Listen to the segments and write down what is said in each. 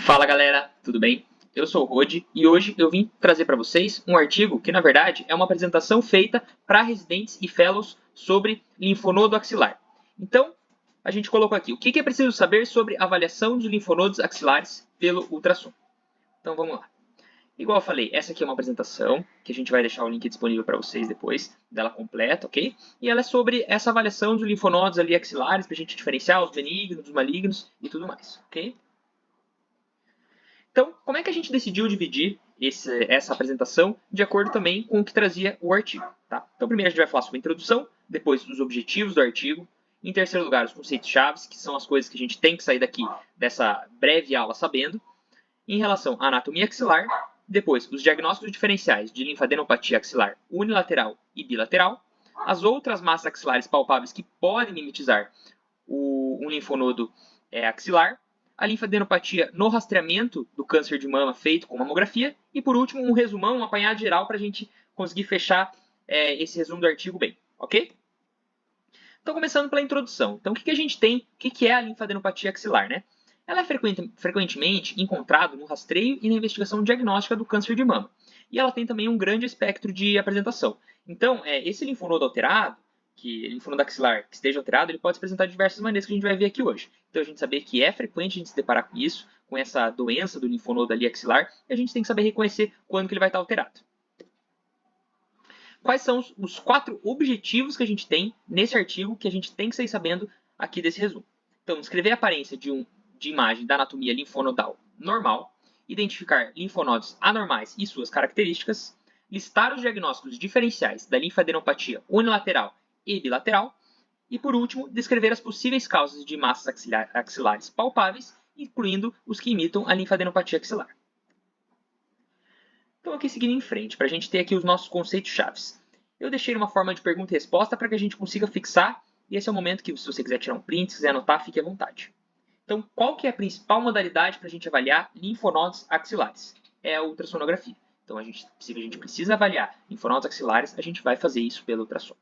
Fala galera, tudo bem? Eu sou o Rod e hoje eu vim trazer para vocês um artigo que na verdade é uma apresentação feita para residentes e fellows sobre linfonodo axilar. Então, a gente colocou aqui o que é preciso saber sobre avaliação de linfonodos axilares pelo ultrassom. Então vamos lá. Igual eu falei, essa aqui é uma apresentação que a gente vai deixar o link disponível para vocês depois dela completa, ok? E ela é sobre essa avaliação dos linfonodos ali axilares para a gente diferenciar os benignos, dos malignos e tudo mais, ok? Então, como é que a gente decidiu dividir essa apresentação de acordo também com o que trazia o artigo? Tá? Então, primeiro a gente vai falar sobre a introdução, depois os objetivos do artigo, em terceiro lugar os conceitos-chave, que são as coisas que a gente tem que sair daqui dessa breve aula sabendo, em relação à anatomia axilar, depois os diagnósticos diferenciais de linfadenopatia axilar unilateral e bilateral, as outras massas axilares palpáveis que podem mimetizar um linfonodo axilar, a linfadenopatia no rastreamento do câncer de mama feito com mamografia e, por último, um resumão, um apanhado geral para a gente conseguir fechar esse resumo do artigo bem, ok? Então, começando pela introdução. Então, o que a gente tem? O que é a linfadenopatia axilar, né? Ela é frequentemente encontrada no rastreio e na investigação diagnóstica do câncer de mama. E ela tem também um grande espectro de apresentação. Então, esse linfonodo alterado, que linfonodo axilar que esteja alterado, ele pode se apresentar de diversas maneiras que a gente vai ver aqui hoje. Então, a gente saber que é frequente a gente se deparar com isso, com essa doença do linfonodo ali axilar, e a gente tem que saber reconhecer quando que ele vai estar alterado. Quais são os 4 objetivos que a gente tem nesse artigo que a gente tem que sair sabendo aqui desse resumo? Então, descrever a aparência de imagem da anatomia linfonodal normal, identificar linfonodos anormais e suas características, listar os diagnósticos diferenciais da linfadenopatia unilateral e bilateral, e por último, descrever as possíveis causas de massas axilares palpáveis, incluindo os que imitam a linfadenopatia axilar. Então, aqui seguindo em frente, para a gente ter aqui os nossos conceitos chaves. Eu deixei uma forma de pergunta e resposta para que a gente consiga fixar, e esse é o momento que, se você quiser tirar um print, se quiser anotar, fique à vontade. Então, qual que é a principal modalidade para a gente avaliar linfonodos axilares? É a ultrassonografia. Então, se a gente precisa avaliar linfonodos axilares, a gente vai fazer isso pelo ultrassom.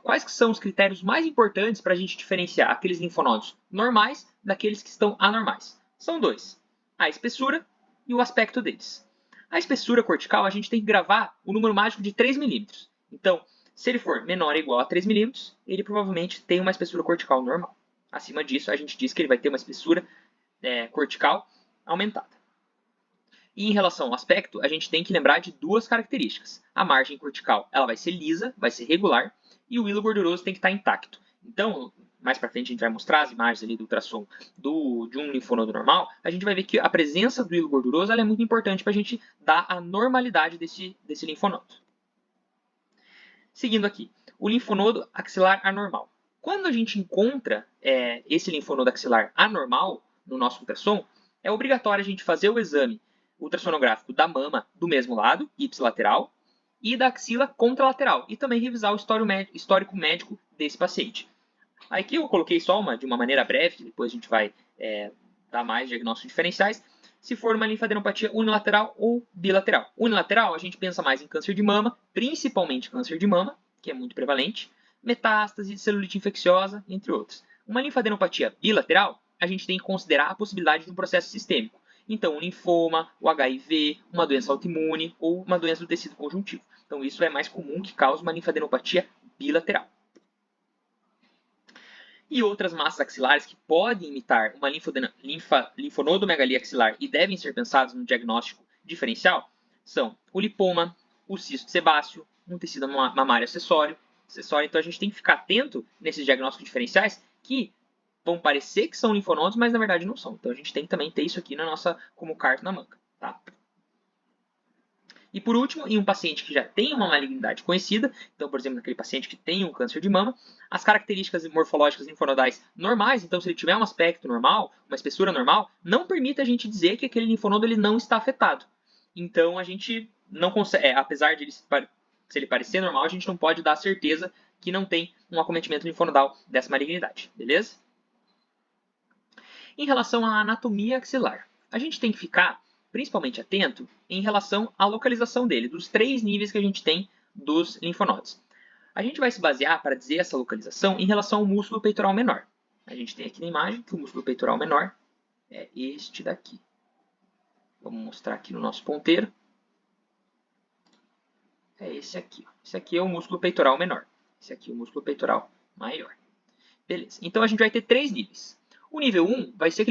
Quais que são os critérios mais importantes para a gente diferenciar aqueles linfonodos normais daqueles que estão anormais? São 2. A espessura e o aspecto deles. A espessura cortical, a gente tem que gravar o número mágico de 3 milímetros. Então, se ele for menor ou igual a 3 milímetros, ele provavelmente tem uma espessura cortical normal. Acima disso, a gente diz que ele vai ter uma espessura cortical aumentada. E em relação ao aspecto, a gente tem que lembrar de 2 características. A margem cortical ela vai ser lisa, vai ser regular, e o hilo gorduroso tem que estar intacto. Então, mais para frente a gente vai mostrar as imagens ali do ultrassom de um linfonodo normal, a gente vai ver que a presença do hilo gorduroso é muito importante para a gente dar a normalidade desse linfonodo. Seguindo aqui, o linfonodo axilar anormal. Quando a gente encontra esse linfonodo axilar anormal no nosso ultrassom, é obrigatório a gente fazer o exame ultrassonográfico da mama do mesmo lado, ipsilateral, e da axila contralateral, e também revisar o histórico médico desse paciente. Aqui eu coloquei só de uma maneira breve, depois a gente vai dar mais diagnósticos diferenciais, se for uma linfadenopatia unilateral ou bilateral. Unilateral, a gente pensa mais em câncer de mama, principalmente câncer de mama, que é muito prevalente, metástase, celulite infecciosa, entre outros. Uma linfadenopatia bilateral, a gente tem que considerar a possibilidade de um processo sistêmico. Então, o linfoma, o HIV, uma doença autoimune ou uma doença do tecido conjuntivo. Então, isso é mais comum que cause uma linfadenopatia bilateral. E outras massas axilares que podem imitar uma linfonodomegalia axilar e devem ser pensadas no diagnóstico diferencial são o lipoma, o cisto sebáceo, um tecido mamário acessório. Então a gente tem que ficar atento nesses diagnósticos diferenciais que vão parecer que são linfonodos, mas na verdade não são. Então a gente tem que também ter isso aqui como carta na manga. Tá? E por último, em um paciente que já tem uma malignidade conhecida, então, por exemplo, naquele paciente que tem um câncer de mama, as características morfológicas linfonodais normais, então se ele tiver um aspecto normal, uma espessura normal, não permite a gente dizer que aquele linfonodo ele não está afetado. Então a gente não consegue, apesar de se ele parecer normal, a gente não pode dar certeza que não tem um acometimento linfonodal dessa malignidade, beleza? Em relação à anatomia axilar, a gente tem que ficar principalmente atento em relação à localização dele, dos 3 níveis que a gente tem dos linfonodos. A gente vai se basear para dizer essa localização em relação ao músculo peitoral menor. A gente tem aqui na imagem que o músculo peitoral menor é este daqui. Vamos mostrar aqui no nosso ponteiro. É esse aqui. Esse aqui é o músculo peitoral menor. Esse aqui é o músculo peitoral maior. Beleza. Então a gente vai ter 3 níveis. O nível 1 vai ser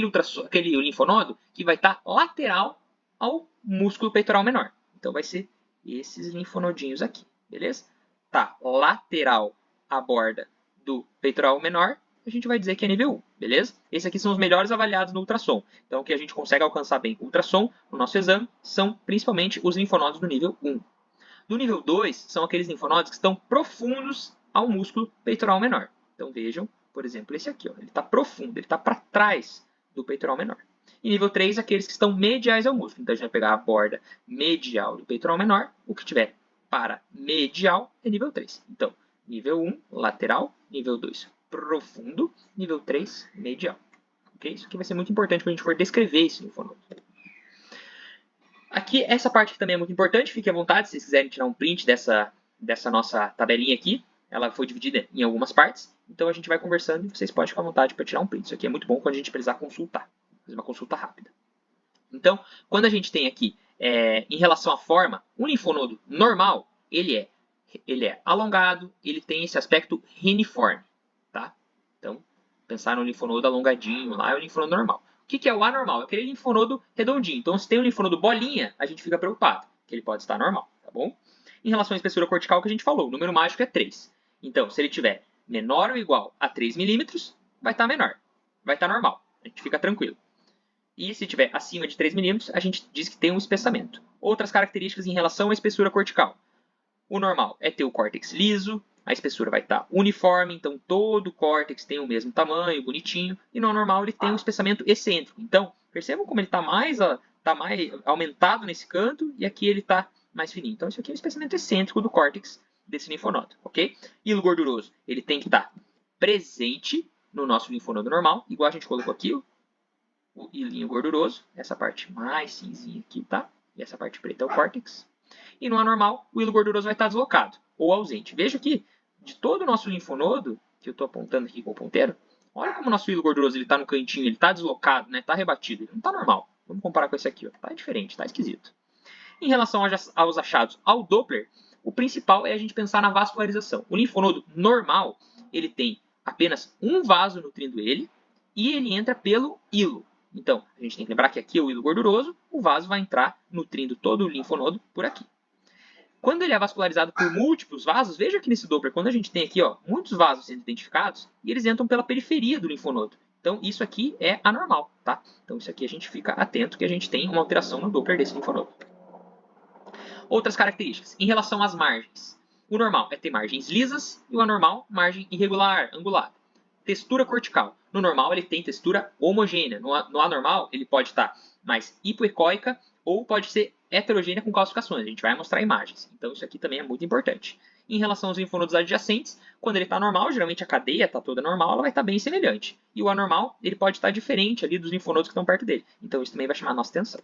aquele linfonodo que vai estar lateral ao músculo peitoral menor. Então vai ser esses linfonodinhos aqui. Beleza? Tá lateral à borda do peitoral menor, a gente vai dizer que é nível 1, beleza? Esses aqui são os melhores avaliados no ultrassom. Então, o que a gente consegue alcançar bem com o ultrassom no nosso exame são principalmente os linfonodos do nível 1. Do nível 2 são aqueles linfonodos que estão profundos ao músculo peitoral menor. Então, vejam, por exemplo, esse aqui, ó, ele está profundo, ele está para trás do peitoral menor. E nível 3, aqueles que estão mediais ao músculo. Então, a gente vai pegar a borda medial do peitoral menor, o que tiver para medial é nível 3. Então, nível 1, lateral, nível 2, profundo, nível 3, medial. Okay? Isso aqui vai ser muito importante quando a gente for descrever esse linfonodo. Aqui, essa parte aqui também é muito importante, fique à vontade se vocês quiserem tirar um print dessa nossa tabelinha aqui. Ela foi dividida em algumas partes, então a gente vai conversando e vocês podem ficar à vontade para tirar um print. Isso aqui é muito bom quando a gente precisar consultar, fazer uma consulta rápida. Então, quando a gente tem aqui, em relação à forma, um linfonodo normal, ele é alongado, ele tem esse aspecto reniforme, tá? Então, pensar no linfonodo alongadinho lá é o linfonodo normal. O que é o anormal? É aquele linfonodo redondinho. Então, se tem um linfonodo bolinha, a gente fica preocupado, que ele pode estar normal, tá bom? Em relação à espessura cortical que a gente falou, o número mágico é 3. Então, se ele tiver menor ou igual a 3 milímetros, vai estar menor, vai estar normal, a gente fica tranquilo. E se tiver acima de 3 milímetros, a gente diz que tem um espessamento. Outras características em relação à espessura cortical. O normal é ter o córtex liso, a espessura vai estar uniforme, então todo o córtex tem o mesmo tamanho, bonitinho, e no anormal ele tem um espessamento excêntrico. Então, percebam como ele está mais aumentado nesse canto e aqui ele está mais fininho. Então, isso aqui é o espessamento excêntrico do córtex desse linfonodo, ok? Hilo gorduroso, ele tem que estar presente no nosso linfonodo normal, igual a gente colocou aqui, o hilinho gorduroso, essa parte mais cinzinha aqui, tá? E essa parte preta é o córtex. E no anormal, o hilo gorduroso vai estar deslocado ou ausente. Veja que de todo o nosso linfonodo, que eu estou apontando aqui com o ponteiro, olha como o nosso hilo gorduroso está no cantinho, ele está deslocado, está rebatido, ele não está normal. Vamos comparar com esse aqui, está diferente, está esquisito. Em relação aos achados ao Doppler, o principal é a gente pensar na vascularização. O linfonodo normal, ele tem apenas um vaso nutrindo ele e ele entra pelo hilo. Então, a gente tem que lembrar que aqui é o hilo gorduroso, o vaso vai entrar nutrindo todo o linfonodo por aqui. Quando ele é vascularizado por múltiplos vasos, veja aqui nesse Doppler, quando a gente tem aqui muitos vasos sendo identificados, e eles entram pela periferia do linfonodo. Então, isso aqui é anormal, tá? Então, isso aqui a gente fica atento que a gente tem uma alteração no Doppler desse linfonodo. Outras características, em relação às margens. O normal é ter margens lisas e o anormal, margem irregular, angulada. Textura cortical. No normal, ele tem textura homogênea. No anormal, ele pode estar mais hipoecóica ou pode ser heterogênea com calcificações. A gente vai mostrar imagens. Então, isso aqui também é muito importante. Em relação aos linfonodos adjacentes, quando ele está normal, geralmente a cadeia está toda normal, ela vai estar bem semelhante. E o anormal, ele pode estar diferente ali dos linfonodos que estão perto dele. Então, isso também vai chamar a nossa atenção.